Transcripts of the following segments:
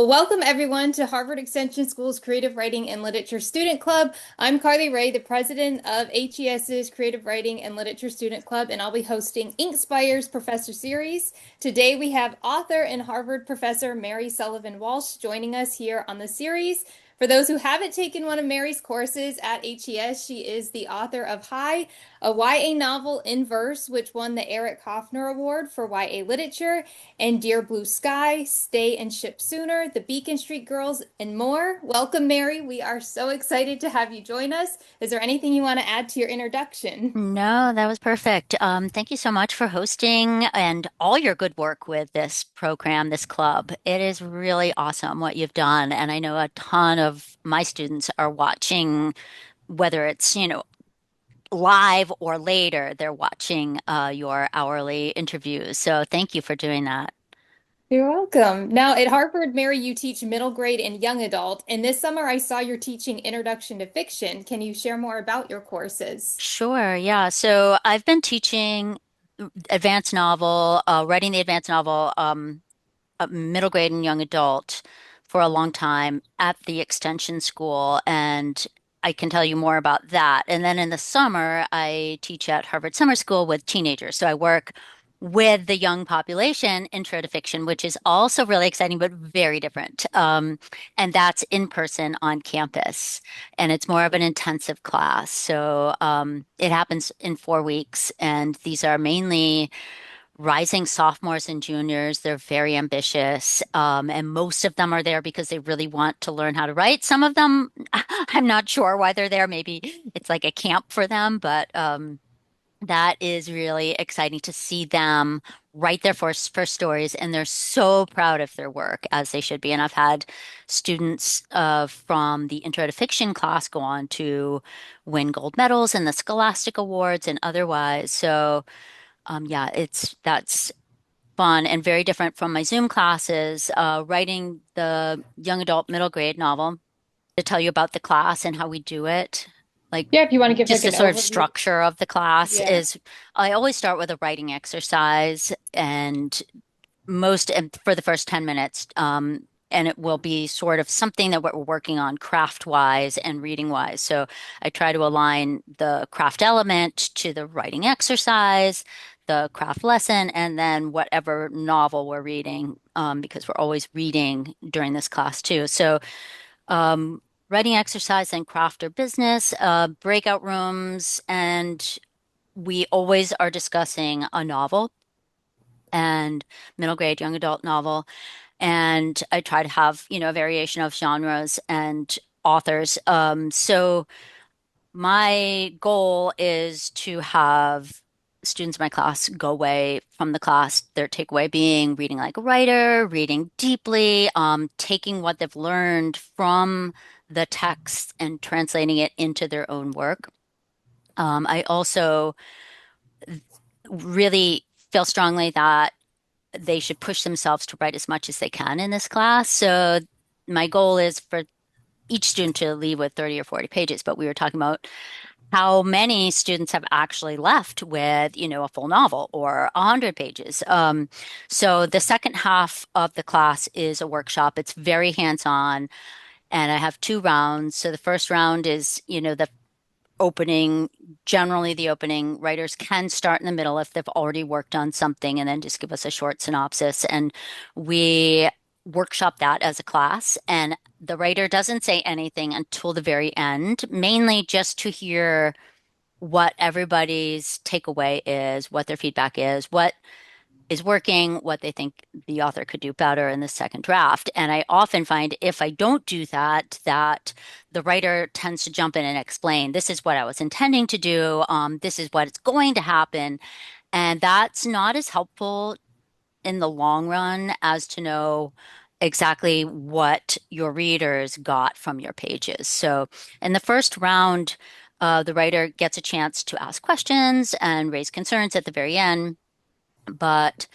Welcome everyone to Harvard Extension School's Creative Writing and Literature Student Club. I'm Carly Ray, the president of HES's Creative Writing and Literature Student Club, and I'll be hosting Inkspires Professor Series. Today we have author and Harvard professor Mary Sullivan Walsh joining us here on the series. For those who haven't taken one of Mary's courses at HES, she is the author of Hi, a YA novel in verse, which won the Eric Hoffner Award for YA literature, and Dear Blue Sky, Stay and Ship Sooner, The Beacon Street Girls, and more. Welcome, Mary. We are so excited to have you join us. Is there anything you want to add to your introduction? No, that was perfect. Thank you so much for hosting and all your good work with this program, this club. It is really awesome what you've done. And I know a ton of my students are watching, whether it's, live or later, they're watching your hourly interviews. So thank you for doing that. You're welcome. Now, at Harvard, Mary, you teach middle grade and young adult, and this summer I saw you're teaching Introduction to Fiction. Can you share more about your courses? Sure, yeah. So I've been teaching advanced novel, writing the advanced novel, middle grade and young adult for a long time at the extension school, and I can tell you more about that. And then in the summer, I teach at Harvard Summer School with teenagers. So I work with the young population, intro to fiction, which is also really exciting, but very different. And that's in person on campus. And it's more of an intensive class. So it happens in 4 weeks. And these are mainly rising sophomores and juniors. They're very ambitious. And most of them are there because they really want to learn how to write. Some of them, I'm not sure why they're there. Maybe it's like a camp for them, but that is really exciting to see them write their first stories. And they're so proud of their work, as they should be. And I've had students from the Intro to Fiction class go on to win gold medals in the Scholastic Awards and otherwise. So yeah, that's fun and very different from my Zoom classes. Writing the young adult middle grade novel to tell you about the class and how we do it. Like Yeah, if you want to give just like the an sort of overview. structure of the class Yeah. is I always start with a writing exercise and for the first 10 minutes. And it will be sort of something that we're working on craft wise and reading wise. So I try to align the craft element to the writing exercise, the craft lesson, and then whatever novel we're reading, because we're always reading during this class too. So um, writing exercise and craft or business, breakout rooms, and we always are discussing a novel and middle grade young adult novel. And I try to have, a variation of genres and authors. So my goal is to have students in my class go away from the class, their takeaway being reading like a writer, reading deeply, taking what they've learned from the text and translating it into their own work. I also really feel strongly that they should push themselves to write as much as they can in this class. So my goal is for each student to leave with 30 or 40 pages, but we were talking about how many students have actually left with, a full novel or 100 pages. So the second half of the class is a workshop. It's very hands-on, and I have two rounds. So the first round is, the opening, generally the opening. Writers can start in the middle if they've already worked on something and then just give us a short synopsis. And we workshop that as a class. And the writer doesn't say anything until the very end, mainly just to hear what everybody's takeaway is, what their feedback is, what is working, what they think the author could do better in the second draft. And I often find if I don't do that, that the writer tends to jump in and explain, this is what I was intending to do. This is what is going to happen. And that's not as helpful in the long run as to know exactly what your readers got from your pages. So in the first round, the writer gets a chance to ask questions and raise concerns at the very end, but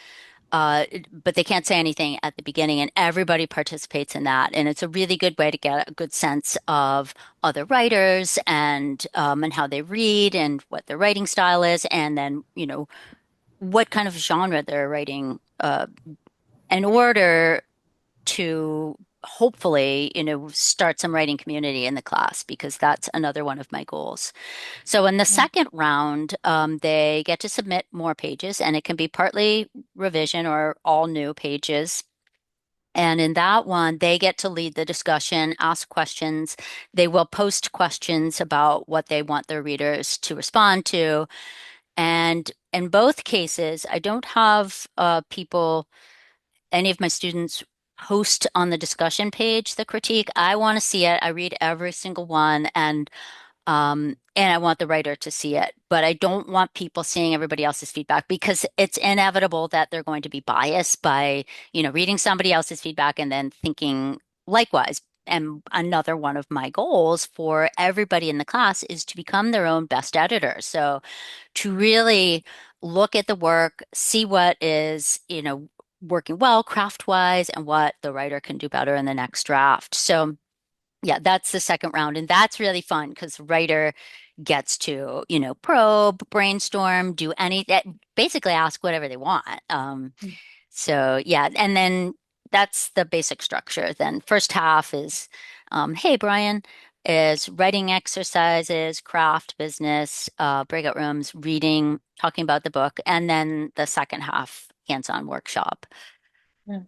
but they can't say anything at the beginning, and everybody participates in that. And it's a really good way to get a good sense of other writers and how they read and what their writing style is, and then what kind of genre they're writing in order to hopefully, start some writing community in the class because that's another one of my goals. So in the second round, they get to submit more pages, and it can be partly revision or all new pages. And in that one, they get to lead the discussion, ask questions. They will post questions about what they want their readers to respond to. And in both cases, I don't have any of my students post on the discussion page the critique. I want to see it. I read every single one, and I want the writer to see it. But I don't want people seeing everybody else's feedback because it's inevitable that they're going to be biased by, reading somebody else's feedback and then thinking likewise. And another one of my goals for everybody in the class is to become their own best editor. So to really look at the work, see what is, working well craft-wise and what the writer can do better in the next draft. So yeah, that's the second round. And that's really fun because the writer gets to, probe, brainstorm, do basically ask whatever they want. So yeah, and then that's the basic structure. Then first half is, hey, Brian, is writing exercises, craft, business, breakout rooms, reading, talking about the book, and then the second half, hands-on workshop. Yeah.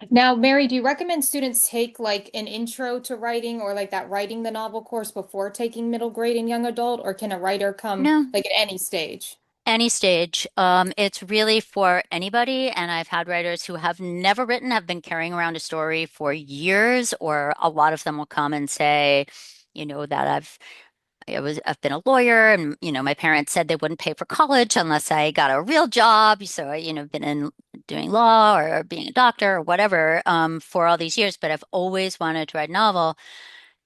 Now, Mary, do you recommend students take like an intro to writing or like that writing the novel course before taking middle grade and young adult, or can a writer come No, like at any stage? any stage. It's really for anybody. And I've had writers who have never written, have been carrying around a story for years, or a lot of them will come and say, that I've been a lawyer and, my parents said they wouldn't pay for college unless I got a real job. So I, been in doing law or being a doctor or whatever, for all these years, but I've always wanted to write a novel.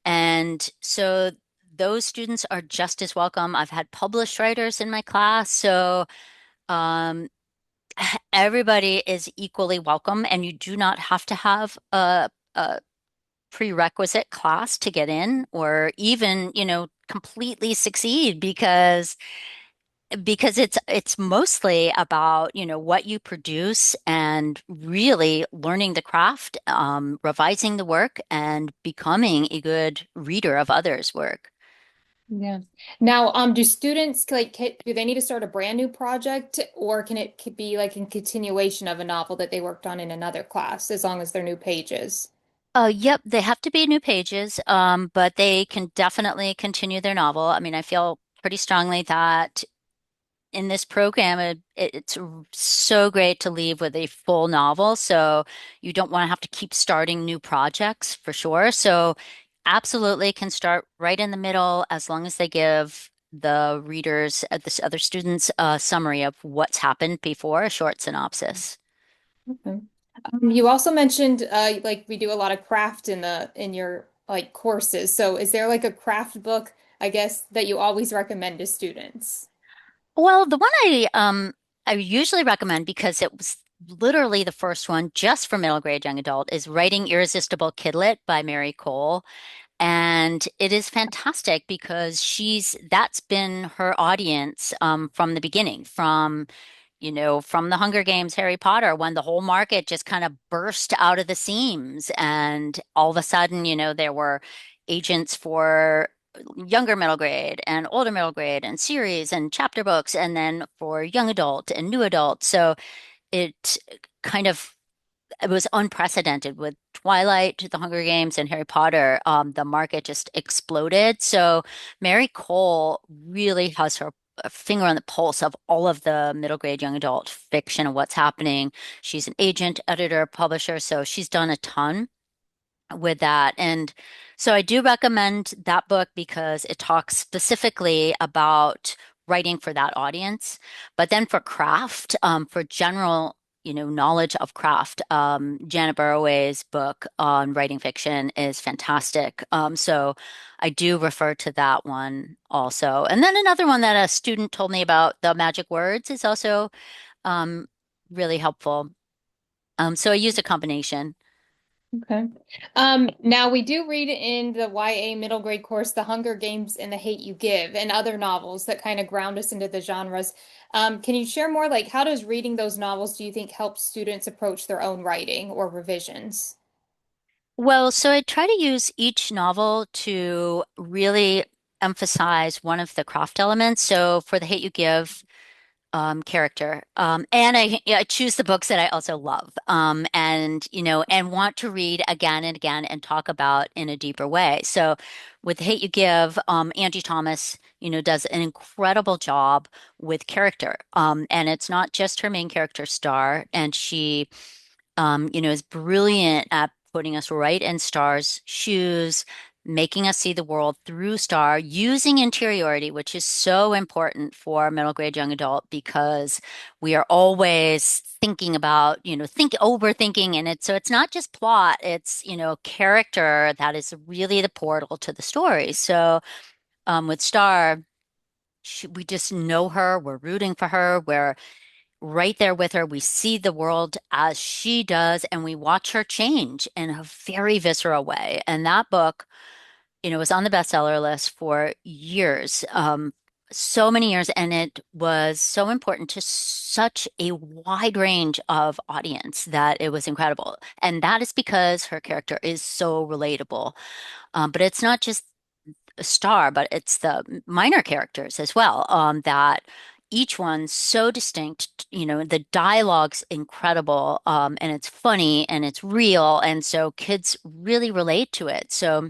And so those students are just as welcome. I've had published writers in my class. So, um, everybody is equally welcome, and you do not have to have a prerequisite class to get in or even, completely succeed because it's mostly about, what you produce and really learning the craft, revising the work and becoming a good reader of others' work. Yeah. Now, do students like do they need to start a brand new project, or can it could be like a continuation of a novel that they worked on in another class as long as they're new pages? Yep, they have to be new pages, but they can definitely continue their novel. I mean, I feel pretty strongly that in this program, it's so great to leave with a full novel. So you don't want to have to keep starting new projects for sure. So absolutely can start right in the middle as long as they give the readers, the other students, a summary of what's happened before, a short synopsis. Okay. You also mentioned like we do a lot of craft in your like courses. So is there like a craft book, I guess, that you always recommend to students? Well, the one I usually recommend because it was literally the first one just for middle grade young adult is Writing Irresistible Kidlit by Mary Cole. And it is fantastic because that's been her audience, from the beginning, from the Hunger Games, Harry Potter, when the whole market just kind of burst out of the seams. And all of a sudden, there were agents for younger middle grade and older middle grade and series and chapter books, and then for young adult and new adult. So it kind of it was unprecedented with Twilight, The Hunger Games, and Harry Potter. The market just exploded. So Mary Cole really has her finger on the pulse of all of the middle grade young adult fiction and what's happening. She's an agent, editor, publisher, so she's done a ton with that. And so I do recommend that book because it talks specifically about writing for that audience. But then for craft, for general, knowledge of craft, Janet Burroway's book on writing fiction is fantastic. So I do refer to that one also. And then another one that a student told me about, The Magic Words, is also um, really helpful. So I use a combination. Okay. Now we do read in the YA middle grade course The Hunger Games and the Hate You Give and other novels that kind of ground us into the genres. Can you share more, like how does reading those novels do you think help students approach their own writing or revisions? Well, so I try to use each novel to really emphasize one of the craft elements. So for The Hate You Give character, and I choose the books that I also love, and and want to read again and again and talk about in a deeper way. So with The Hate You Give, Angie Thomas, does an incredible job with character, and it's not just her main character Star, and she is brilliant at putting us right in Star's shoes, making us see the world through Star, using interiority, which is so important for middle grade young adult because we are always thinking about, overthinking, and it's not just plot, it's, character that is really the portal to the story. So with Star, we just know her, we're rooting for her, we're right there with her. We see the world as she does, and we watch her change in a very visceral way. And that book, was on the bestseller list for years, so many years, and it was so important to such a wide range of audience that it was incredible. And that is because her character is so relatable. But it's not just a Star, but it's the minor characters as well, that each one's so distinct. The dialogue's incredible, and it's funny and it's real, and so kids really relate to it. So,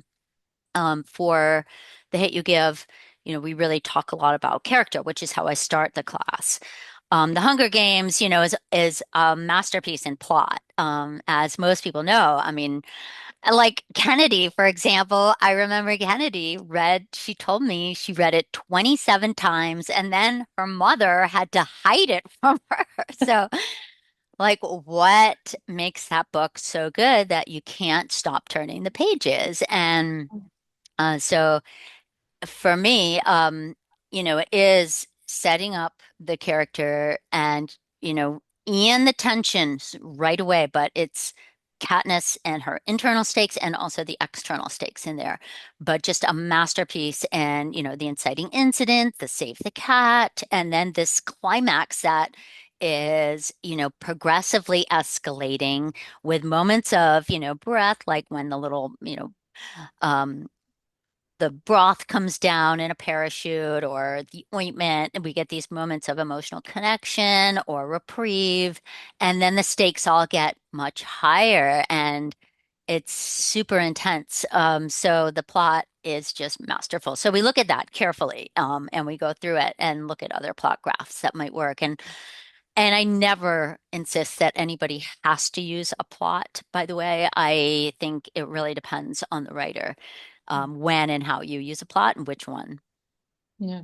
for The Hate You Give, we really talk a lot about character, which is how I start the class. The Hunger Games, is a masterpiece in plot, as most people know. I mean, like Kennedy, for example, I remember she told me she read it 27 times and then her mother had to hide it from her. So, like, what makes that book so good that you can't stop turning the pages? And so for me, it is setting up the character and, and the tensions right away, but it's Katniss and her internal stakes and also the external stakes in there. But just a masterpiece and, the inciting incident, the save the cat, and then this climax that is, progressively escalating with moments of, breath, like when um, the broth comes down in a parachute or the ointment, and we get these moments of emotional connection or reprieve. And then the stakes all get much higher and it's super intense. So the plot is just masterful. So we look at that carefully, and we go through it and look at other plot graphs that might work. And I never insist that anybody has to use a plot, by the way. I think it really depends on the writer, when and how you use a plot and which one. Yeah.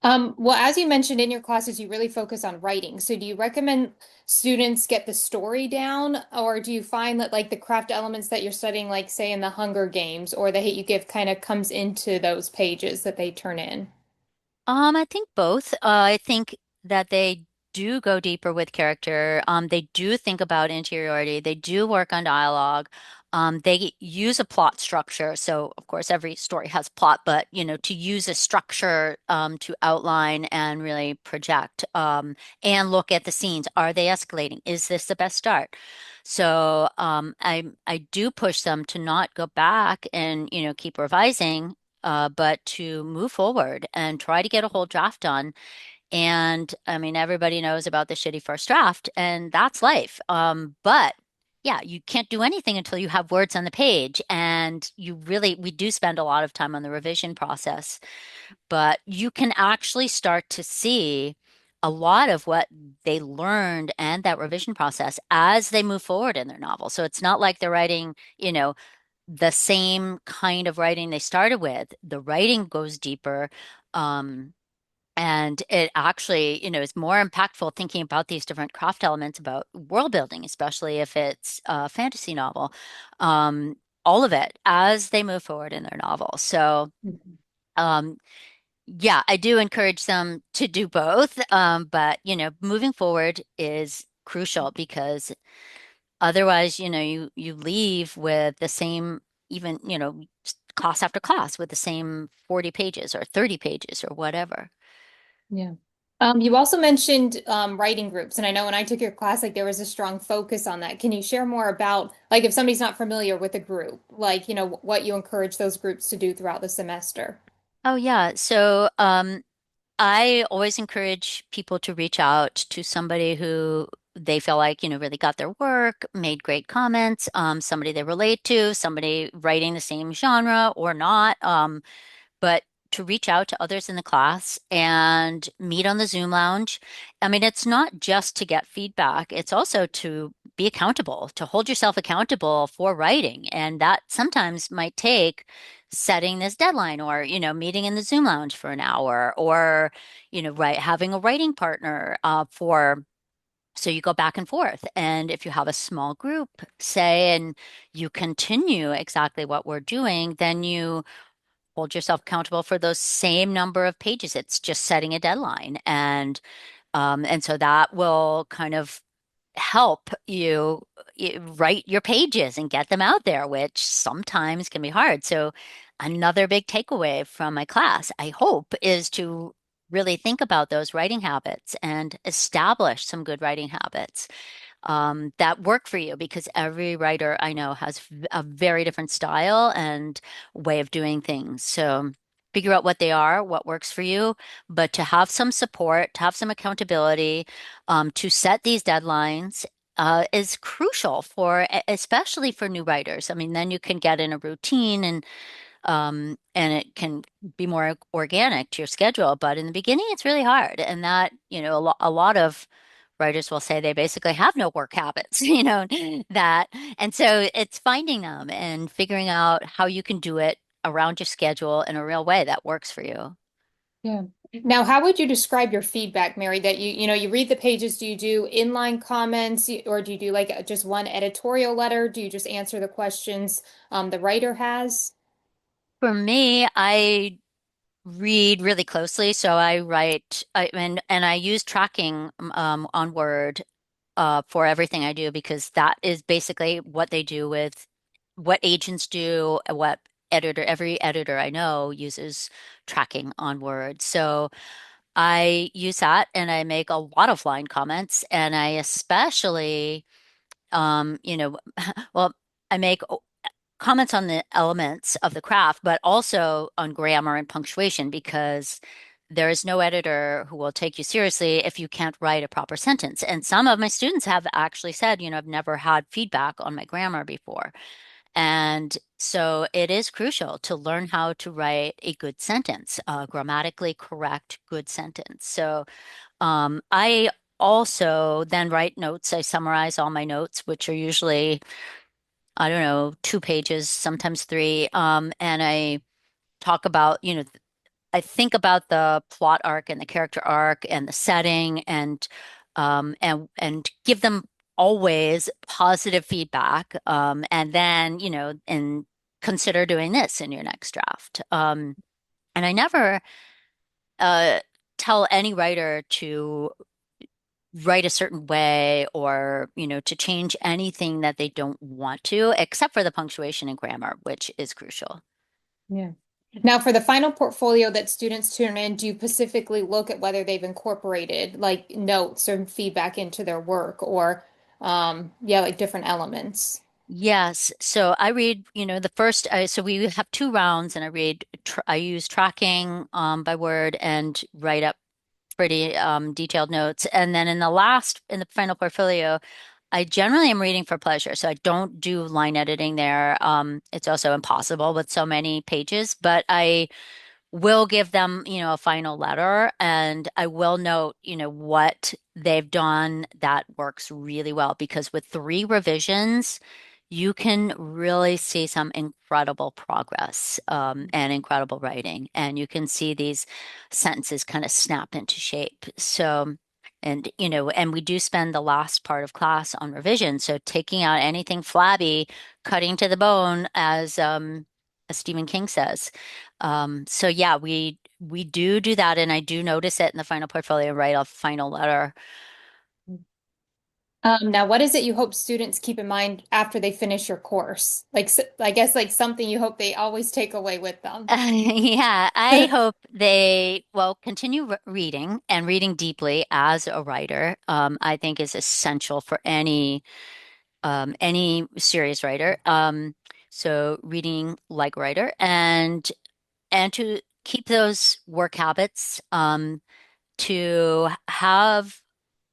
Well, as you mentioned in your classes, you really focus on writing. So do you recommend students get the story down, or do you find that like the craft elements that you're studying, like say in the Hunger Games or the Hate You Give, kind of comes into those pages that they turn in? I think both. I think that they do go deeper with character. They do think about interiority. They do work on dialogue. They use a plot structure. So, of course, every story has plot, but to use a structure to outline and really project, and look at the scenes. Are they escalating? Is this the best start? So, I do push them to not go back and keep revising, but to move forward and try to get a whole draft done. And I mean, everybody knows about the shitty first draft, and that's life. But yeah, you can't do anything until you have words on the page. And we do spend a lot of time on the revision process, but you can actually start to see a lot of what they learned and that revision process as they move forward in their novel. So it's not like they're writing, the same kind of writing they started with. The writing goes deeper. Um, and it actually, is more impactful thinking about these different craft elements about world building, especially if it's a fantasy novel. All of it as they move forward in their novel. So, Mhm. um, yeah, I do encourage them to do both. But, moving forward is crucial because otherwise, you leave with the same, even, class after class with the same 40 pages or 30 pages or whatever. Yeah. You also mentioned writing groups, and I know when I took your class, like there was a strong focus on that. Can you share more about, like, if somebody's not familiar with a group, like, what you encourage those groups to do throughout the semester? Oh yeah. So I always encourage people to reach out to somebody who they feel like, really got their work, made great comments, somebody they relate to, somebody writing the same genre or not. But to reach out to others in the class and meet on the Zoom lounge. I mean, it's not just to get feedback, it's also to be accountable, to hold yourself accountable for writing. And that sometimes might take setting this deadline or, meeting in the Zoom lounge for an hour or, having a writing partner for. So you go back and forth. And if you have a small group, say, and you continue exactly what we're doing, then you hold yourself accountable for those same number of pages. It's just setting a deadline. And so that will kind of help you write your pages and get them out there, which sometimes can be hard. So another big takeaway from my class, I hope, is to really think about those writing habits and establish some good writing habits that work for you because every writer I know has a very different style and way of doing things. So figure out what they are, what works for you, but to have some support, to have some accountability, to set these deadlines. Is crucial for especially for new writers. I mean, then you can get in a routine and it can be more organic to your schedule. But in the beginning, it's really hard, and that a lot of writers will say they basically have no work habits, that. And so it's finding them and figuring out how you can do it around your schedule in a real way that works for you. Yeah. Now, how would you describe your feedback, Mary, that you read the pages, do you do inline comments or do you do like just one editorial letter? Do you just answer the questions the writer has? For me, I read really closely, so I write and I use tracking on Word for everything I do because that is basically what they do with what agents do, what every editor I know uses tracking on Word. So I use that and I make a lot of line comments and I especially, well, I make comments on the elements of the craft, but also on grammar and punctuation because there is no editor who will take you seriously if you can't write a proper sentence. And some of my students have actually said, I've never had feedback on my grammar before. And so it is crucial to learn how to write a good sentence, a grammatically correct, good sentence. So I also then write notes. I summarize all my notes, which are usually I don't know, 2 pages, sometimes three. And I talk about, I think about the plot arc and the character arc and the setting and give them always positive feedback. And then, and consider doing this in your next draft. And I never uh tell any writer to write a certain way or, to change anything that they don't want to, except for the punctuation and grammar, which is crucial. Yeah. Now, for the final portfolio that students turn in, do you specifically look at whether they've incorporated like notes or feedback into their work or, yeah, like different elements? Yes. So I read, the first, so we have 2 rounds and I use tracking by word and write up pretty detailed notes. And then in the final portfolio, I generally am reading for pleasure, so I don't do line editing there. It's also impossible with so many pages, but I will give them, a final letter and I will note, what they've done that works really well because with 3 revisions, you can really see some incredible progress and incredible writing, and you can see these sentences kind of snap into shape. So, and we do spend the last part of class on revision, so taking out anything flabby, cutting to the bone, as Stephen King says. So yeah, we do that, and I do notice it in the final portfolio, write a final letter. Now, what is it you hope students keep in mind after they finish your course? Like, I guess like something you hope they always take away with them. Yeah, I hope they will continue reading and reading deeply as a writer. I think is essential for any serious writer. So reading like a writer and to keep those work habits, to have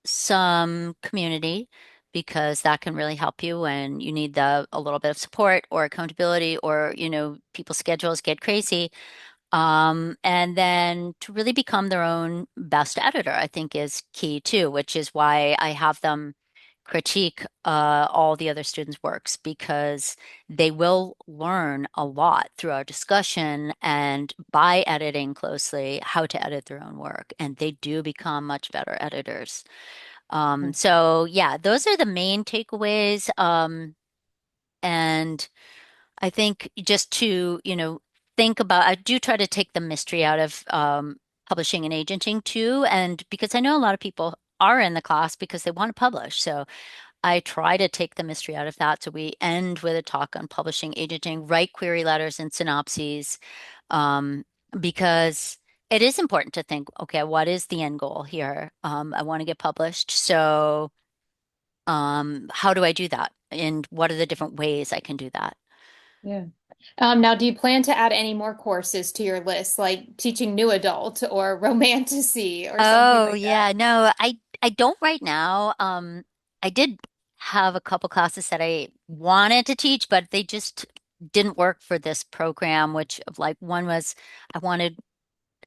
some community because that can really help you when you need a little bit of support or accountability or people's schedules get crazy. And then to really become their own best editor, I think is key too, which is why I have them critique all the other students' works because they will learn a lot through our discussion and by editing closely how to edit their own work. And they do become much better editors. So yeah, those are the main takeaways. And I think just to, think about, I do try to take the mystery out of publishing and agenting too. And because I know a lot of people are in the class because they want to publish. So I try to take the mystery out of that. So we end with a talk on publishing, agenting, write query letters and synopses, um, because it is important to think, okay, what is the end goal here? I want to get published. So how do I do that? And what are the different ways I can do that? Yeah. Now, do you plan to add any more courses to your list, like teaching new adult or romanticy or something Oh like that? yeah, no, I don't right now. I did have a couple classes that I wanted to teach, but they just didn't work for this program, which of like one was I wanted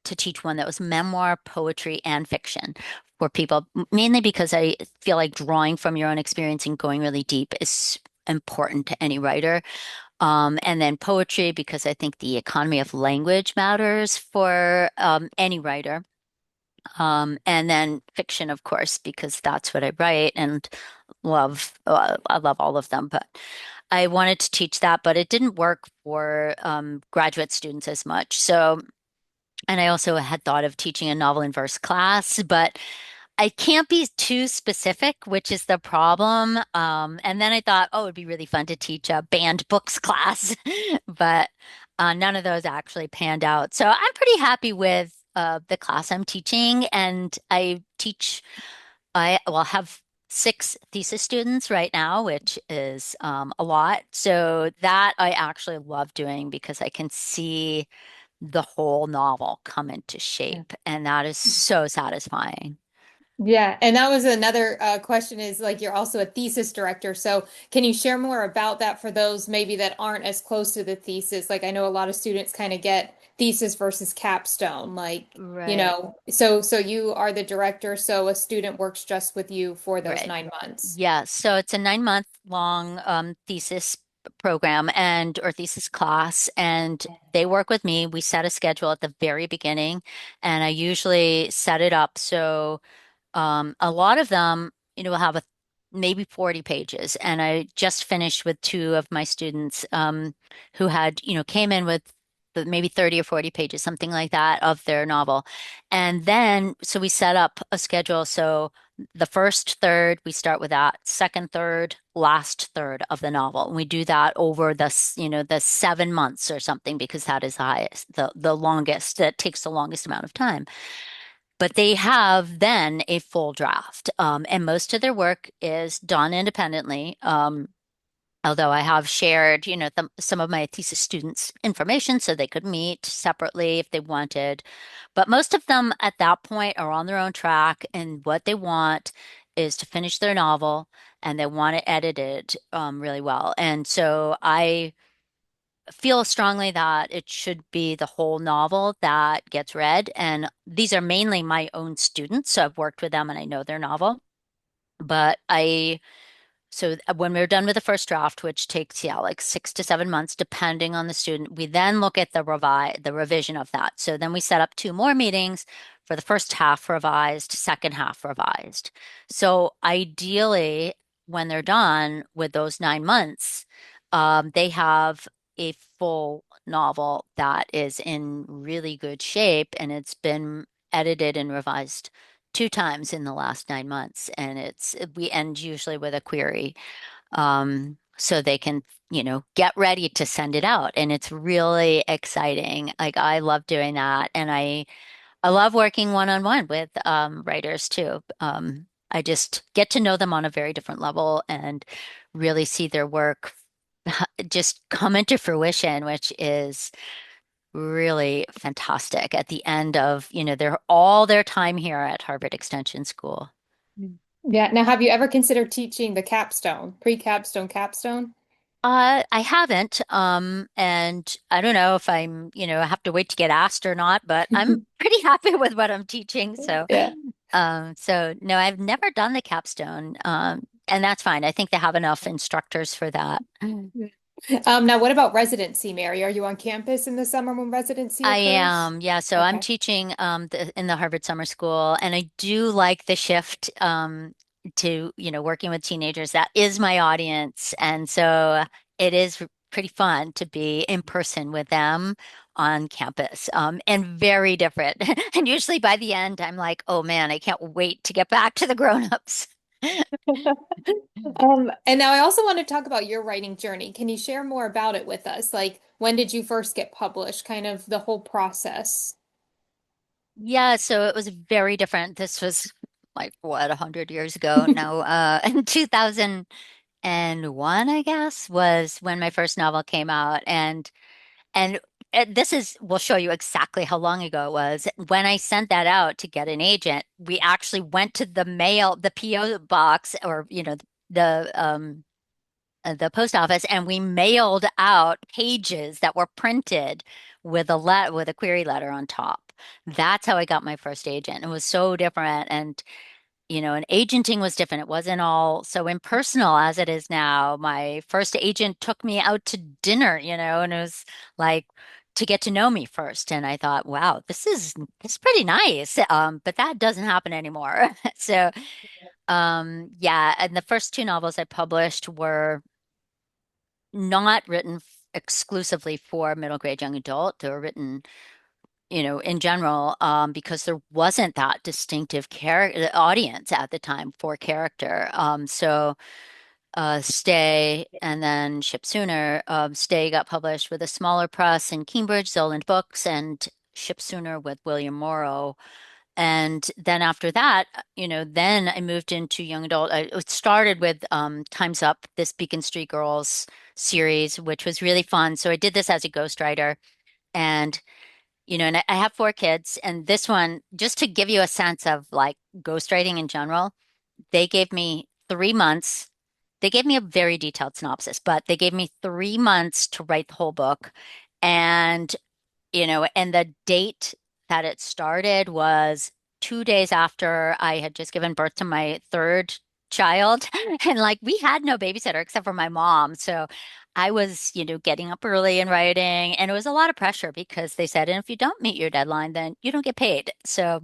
to teach one that was memoir, poetry, and fiction for people, mainly because I feel like drawing from your own experience and going really deep is important to any writer. And then poetry, because I think the economy of language matters for any writer. And then fiction, of course, because that's what I write and love. I love all of them, but I wanted to teach that, but it didn't work for graduate students as much. So, and I also had thought of teaching a novel in verse class, but I can't be too specific, which is the problem. And then I thought, oh, it'd be really fun to teach a banned books class, but none of those actually panned out. So I'm pretty happy with the class I'm teaching, and I will have 6 thesis students right now, which is a lot. So that I actually love doing because I can see the whole novel come into Yeah. shape, and that is so satisfying. Yeah, and that was another question is like you're also a thesis director. So can you share more about that for those maybe that aren't as close to the thesis? Like I know a lot of students kind of get thesis versus capstone, like, Right. so you are the director, so a student works just with you for those Right. 9 months. Yeah. So it's a 9 month long thesis program and or thesis class, and they work with me. We set a schedule at the very beginning, and I usually set it up so a lot of them, will have maybe 40 pages. And I just finished with 2 of my students who had, came in with maybe 30 or 40 pages, something like that, of their novel. And then, so we set up a schedule. So the first third, we start with that. Second third, last third of the novel. And we do that over the 7 months or something, because that is the highest, the longest, that takes the longest amount of time. But they have then a full draft. And most of their work is done independently. Although I have shared, some of my thesis students' information so they could meet separately if they wanted. But most of them at that point are on their own track, and what they want is to finish their novel and they want it edited really well. And so I feel strongly that it should be the whole novel that gets read. And these are mainly my own students, so I've worked with them and I know their novel. But so when we're done with the first draft, which takes, yeah, like 6 to 7 months, depending on the student, we then look at the revision of that. So then we set up 2 more meetings for the first half revised, second half revised. So ideally, when they're done with those 9 months, they have a full novel that is in really good shape and it's been edited and revised two times in the last 9 months, and we end usually with a query, so they can, get ready to send it out, and it's really exciting. Like I love doing that, and I love working one-on-one with writers too. I just get to know them on a very different level and really see their work just come into fruition, which is really fantastic at the end of, their time here at Harvard Extension School. Mm. Yeah. Now, have you ever considered teaching the capstone, pre-capstone, capstone? I haven't, and I don't know if I have to wait to get asked or not, but I'm pretty happy with what I'm teaching. So, Yeah. no, I've never done the capstone, and that's fine. I think they have enough instructors for that. Now, what about residency, Mary? Are you on campus in the summer when residency I occurs? am, yeah. So I'm Okay. teaching in the Harvard Summer School, and I do like the shift to working with teenagers. That is my audience, and so it is pretty fun to be in person with them on campus, and very different. And usually by the end, I'm like, oh man, I can't wait to get back to the grown-ups. And now I also want to talk about your writing journey. Can you share more about it with us? Like, when did you first get published? Kind of the whole process. Yeah, so it was very different. This was like what, 100 years ago? No, in 2001, I guess, was when my first novel came out. And this is will show you exactly how long ago it was. When I sent that out to get an agent, we actually went to the PO box, or the post office, and we mailed out pages that were printed with a query letter on top. That's how I got my first agent. It was so different, and agenting was different. It wasn't all so impersonal as it is now. My first agent took me out to dinner, and it was like to get to know me first. And I thought, wow, this is pretty nice. But that doesn't happen anymore. So, yeah, and the first two novels I published were not written exclusively for middle grade young adult. They were written, in general, because there wasn't that distinctive character audience at the time for character. Stay and then Ship Sooner. Stay got published with a smaller press in Cambridge, Zoland Books, and Ship Sooner with William Morrow. And then after that, then I moved into young adult. It started with Time's Up, this Beacon Street Girls series, which was really fun. So I did this as a ghostwriter. And, and I have four kids. And this one, just to give you a sense of like ghostwriting in general, they gave me 3 months. They gave me a very detailed synopsis, but they gave me 3 months to write the whole book. And and the date that it started was 2 days after I had just given birth to my third child. And like we had no babysitter except for my mom. So I was, getting up early and writing. And it was a lot of pressure because they said, and if you don't meet your deadline, then you don't get paid. So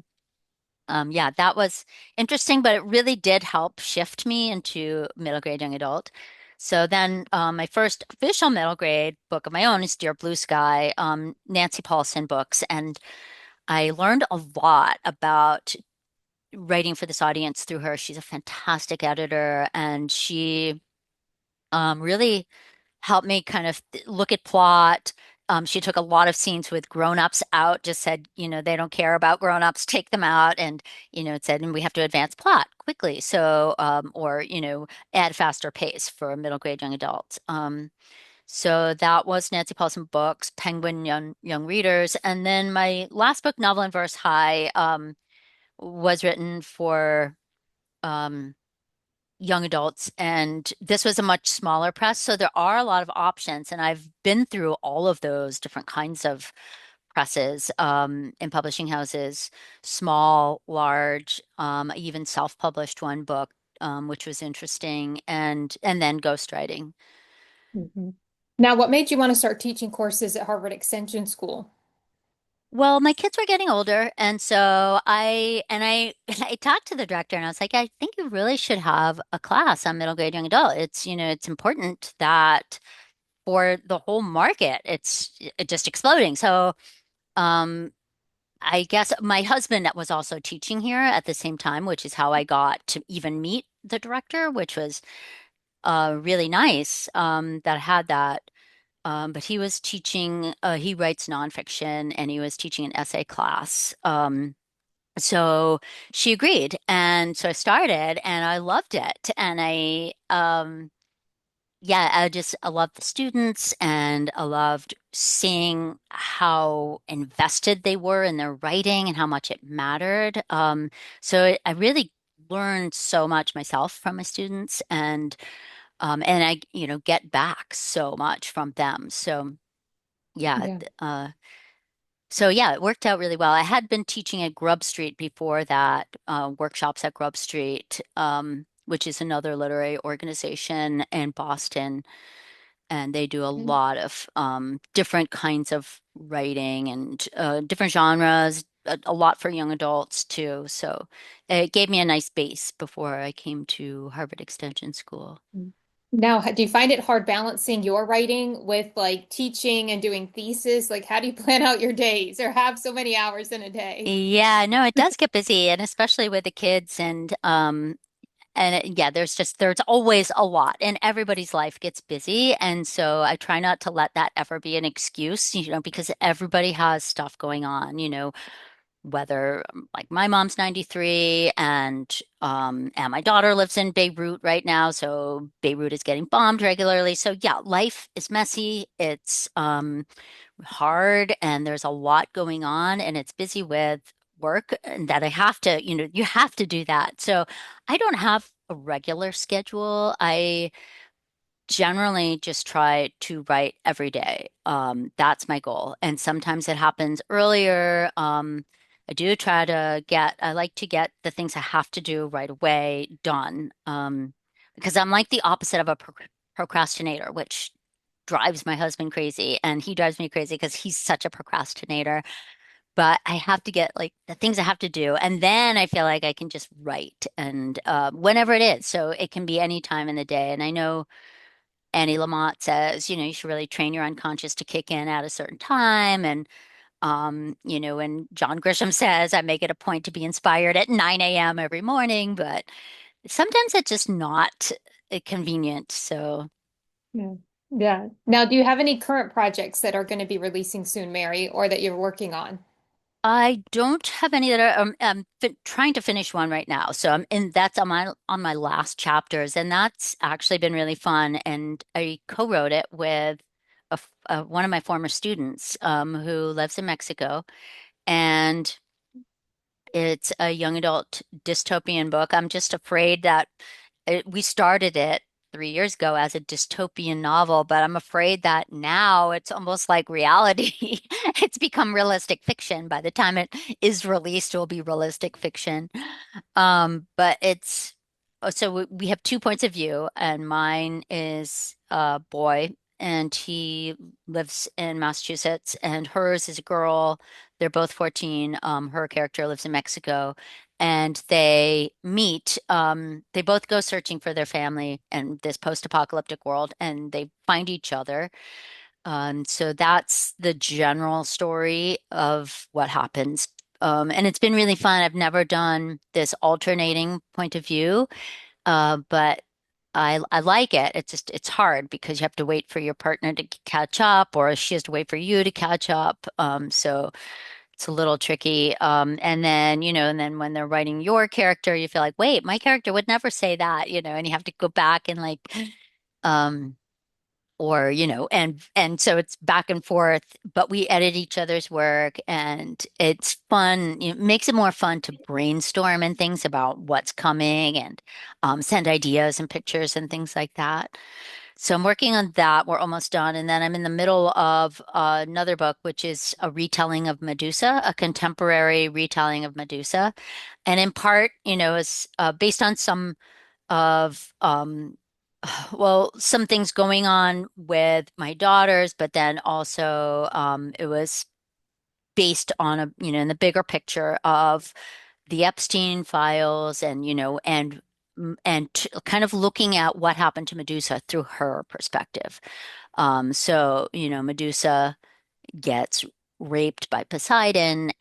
yeah, that was interesting, but it really did help shift me into middle grade young adult. So then my first official middle grade book of my own is Dear Blue Sky, Nancy Paulson books. And I learned a lot about writing for this audience through her. She's a fantastic editor, and she really helped me kind of look at plot. She took a lot of scenes with grown-ups out, just said, they don't care about grown-ups, take them out. And, it said, and we have to advance plot quickly. So, or, add faster pace for middle grade young adults. So that was Nancy Paulson books, Penguin Young Readers. And then my last book, Novel and Verse High, was written for um, young adults, and this was a much smaller press, so there are a lot of options, and I've been through all of those different kinds of presses in publishing houses, small, large, I even self-published one book, which was interesting, and then ghostwriting. Mhm. Now, what made you want to start teaching courses at Harvard Extension School? Well, my kids were getting older, and so I I talked to the director, and I was like, I think you really should have a class on middle grade young adult. It's important that for the whole market, it's just exploding. So, um, I guess my husband was also teaching here at the same time, which is how I got to even meet the director, which was really nice that I had that. But he was teaching, he writes nonfiction and he was teaching an essay class. So she agreed. And so I started and I loved it. And yeah, I loved the students and I loved seeing how invested they were in their writing and how much it mattered. I really learned so much myself from my students and I, get back so much from them. Yeah, Yeah. yeah, it worked out really well. I had been teaching at Grub Street before that, workshops at Grub Street, which is another literary organization in Boston. And they do a lot of different kinds of writing and different genres, a lot for young adults too. So it gave me a nice base before I came to Harvard Extension School. Now, do you find it hard balancing your writing with like teaching and doing thesis? Like, how do you plan out your days or have so many hours in a day? Yeah, no, it does get busy, and especially with the kids yeah, there's always a lot, and everybody's life gets busy, and so I try not to let that ever be an excuse, because everybody has stuff going on, whether like my mom's 93 and my daughter lives in Beirut right now, so Beirut is getting bombed regularly. So yeah, life is messy. It's hard and there's a lot going on and it's busy with work and that I have to, you have to do that. So I don't have a regular schedule. I generally just try to write every day. That's my goal. And sometimes it happens earlier. I like to get the things I have to do right away done. Because I'm like the opposite of a procrastinator, which drives my husband crazy. And he drives me crazy because he's such a procrastinator. But I have to get like the things I have to do. And then I feel like I can just write and whenever it is. So it can be any time in the day. And I know Annie Lamott says, you should really train your unconscious to kick in at a certain time. And, and John Grisham says, I make it a point to be inspired at 9 a.m. every morning, but sometimes it's just not convenient. So Yeah. Yeah. Now, do you have any current projects that are going to be releasing soon, Mary, or that you're working on? I don't have any that are, I'm trying to finish one right now. So that's on my last chapters. And that's actually been really fun. And I co-wrote it with one of my former students, who lives in Mexico. And it's a young adult dystopian book. I'm just afraid that we started it 3 years ago as a dystopian novel, but I'm afraid that now it's almost like reality. It's become realistic fiction. By the time it is released, it will be realistic fiction. But it's so we have two points of view, and mine is a boy, and he lives in Massachusetts, and hers is a girl. They're both 14. Her character lives in Mexico, and they meet. They both go searching for their family in this post-apocalyptic world, and they find each other. So that's the general story of what happens. And it's been really fun. I've never done this alternating point of view, but I like it. It's hard because you have to wait for your partner to catch up, or she has to wait for you to catch up. So it's a little tricky. And then when they're writing your character, you feel like, wait, my character would never say that, and you have to go back and like um or and so it's back and forth, but we edit each other's work and it's fun. It makes it more fun to brainstorm and things about what's coming and send ideas and pictures and things like that. So I'm working on that. We're almost done, and then I'm in the middle of another book, which is a retelling of Medusa, a contemporary retelling of Medusa, and in part is based on some of well, some things going on with my daughters, but then also it was based on in the bigger picture of the Epstein files and, kind of looking at what happened to Medusa through her perspective. So, Medusa gets raped by Poseidon,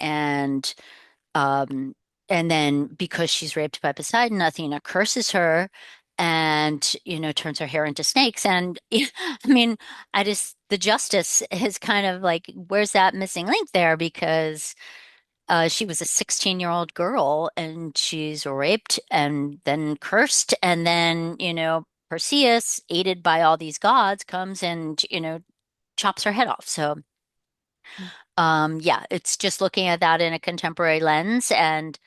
um, and then because she's raped by Poseidon, Athena curses her and, turns her hair into snakes. And I mean, the justice is kind of like, where's that missing link there? Because she was a 16-year-old girl and she's raped and then cursed. And then, Perseus, aided by all these gods, comes and, chops her head off. So, yeah, it's just looking at that in a contemporary lens and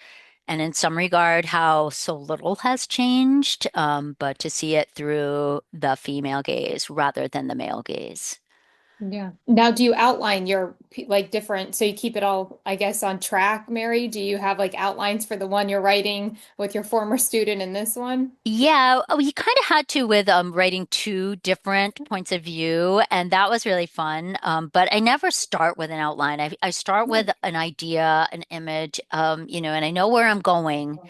in some regard how so little has changed, but to see it through the female gaze rather than the male gaze. Yeah. Now, do you outline your like different, so you keep it all, I guess, on track, Mary? Do you have like outlines for the one you're writing with your former student in this one? Yeah, we kind of had to with writing two different points of view, and that was really fun. But I never start with an outline. I start with an idea, an image, and I know where I'm going,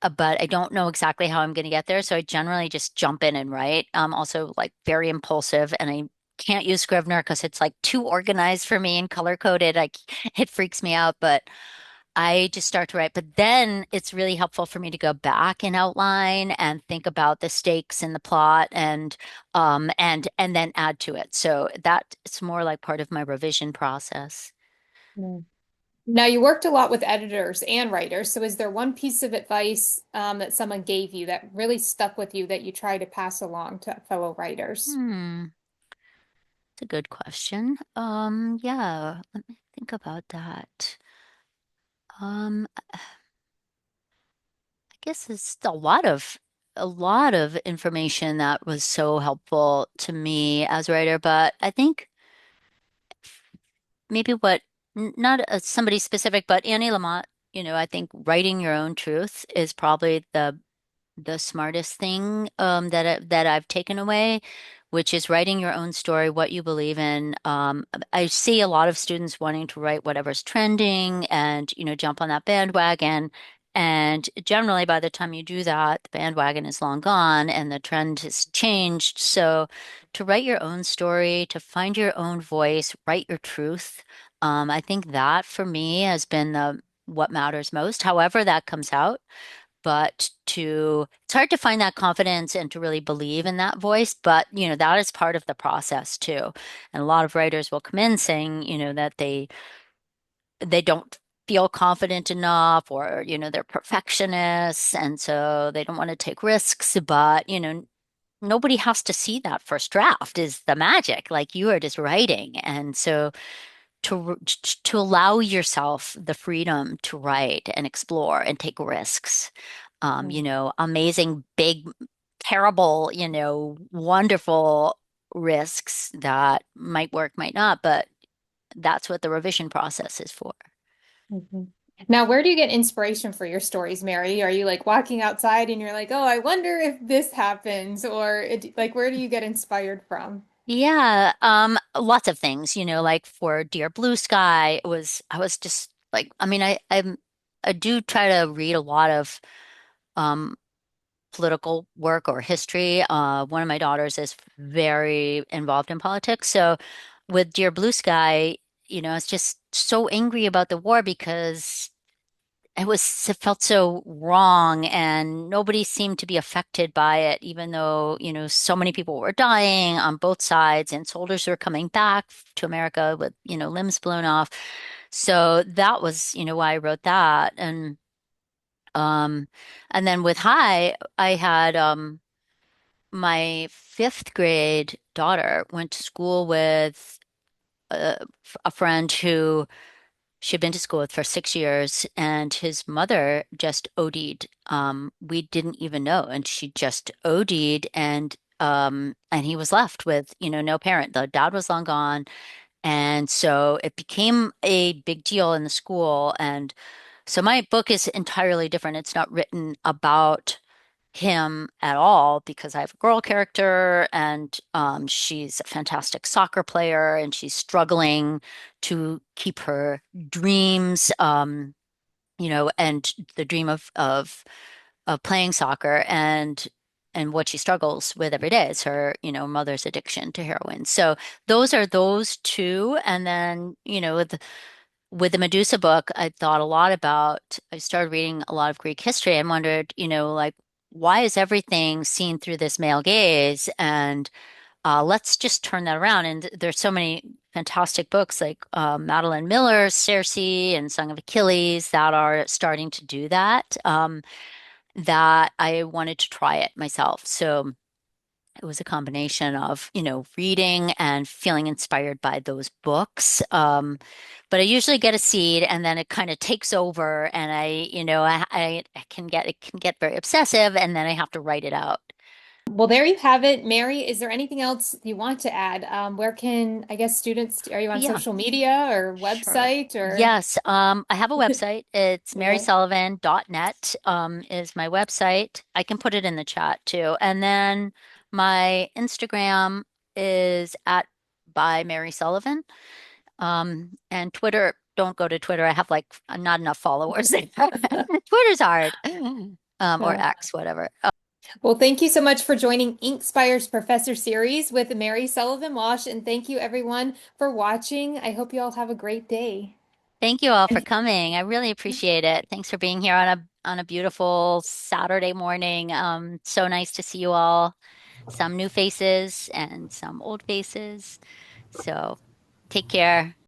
but I don't know exactly how I'm going to get there. So I generally just jump in and write. I'm also like very impulsive, and I can't use Scrivener because it's like too organized for me and color coded. It freaks me out, but I just start to write. But then it's really helpful for me to go back and outline and think about the stakes in the plot and then add to it. So that it's more like part of my revision process. Mm. Now, you worked a lot with editors and writers. So, is there one piece of advice that someone gave you that really stuck with you that you try to pass along to fellow writers? Hmm, it's a good question. Yeah, let me think about that. I guess it's a lot of information that was so helpful to me as a writer, but I think maybe not somebody specific, but Annie Lamott, I think writing your own truth is probably the smartest thing that I've taken away, which is writing your own story, what you believe in. I see a lot of students wanting to write whatever's trending and jump on that bandwagon. And generally, by the time you do that, the bandwagon is long gone and the trend has changed. So, to write your own story, to find your own voice, write your truth. I think that for me has been the what matters most. However, that comes out but it's hard to find that confidence and to really believe in that voice, but that is part of the process too. And a lot of writers will come in saying that they don't feel confident enough, or they're perfectionists and so they don't want to take risks, but nobody has to see that first draft is the magic, like you are just writing. And so to allow yourself the freedom to write and explore and take risks, amazing, big, terrible, wonderful risks that might work, might not, but that's what the revision process is for. Mhm. Now, where do you get inspiration for your stories, Mary? Are you like walking outside and you're like, oh, I wonder if this happens? Or like, where do you get inspired from? Yeah, lots of things, like for Dear Blue Sky, I was just like, I mean, I do try to read a lot of um political work or history. One of my daughters is very involved in politics. So with Dear Blue Sky, I was just so angry about the war because it felt so wrong and nobody seemed to be affected by it, even though, so many people were dying on both sides and soldiers were coming back to America with, limbs blown off. So that was, why I wrote that. Um, and then with High, I had my fifth grade daughter went to school with a, a friend who she'd been to school with for 6 years, and his mother just OD'd. We didn't even know, and she just OD'd, and he was left with, no parent. The dad was long gone, and so it became a big deal in the school. And so my book is entirely different. It's not written about him at all because I have a girl character and she's a fantastic soccer player and she's struggling to keep her dreams, and the dream of playing soccer. And and what she struggles with every day is her, mother's addiction to heroin. So those are those two. And then, with the Medusa book, I thought a lot about, I started reading a lot of Greek history and wondered, like, why is everything seen through this male gaze? And let's just turn that around. And there's so many fantastic books like Madeline Miller's Circe and Song of Achilles that are starting to do that, that I wanted to try it myself. So it was a combination of, reading and feeling inspired by those books. But I usually get a seed and then it kind of takes over and it can get very obsessive and then I have to write it out. Well, there you have it. Mary, is there anything else you want to add? Where can, I guess, students, are you on Yeah, social media or sure. website or? Yes, I have a website. It's Yeah. marysullivan.net, is my website. I can put it in the chat too. And then my Instagram is at by Mary Sullivan. And Twitter, don't go to Twitter. I have like not enough followers there. Twitter's hard. Or Uh, X, whatever. well, thank you so much for joining Inkspires Professor Series with Mary Sullivan Walsh, and thank you everyone for watching. I hope you all have a great day. Thank you all for coming. I really appreciate it. Thanks for being here on a beautiful Saturday morning. So nice to see you all. Some new faces and some old faces. So take care.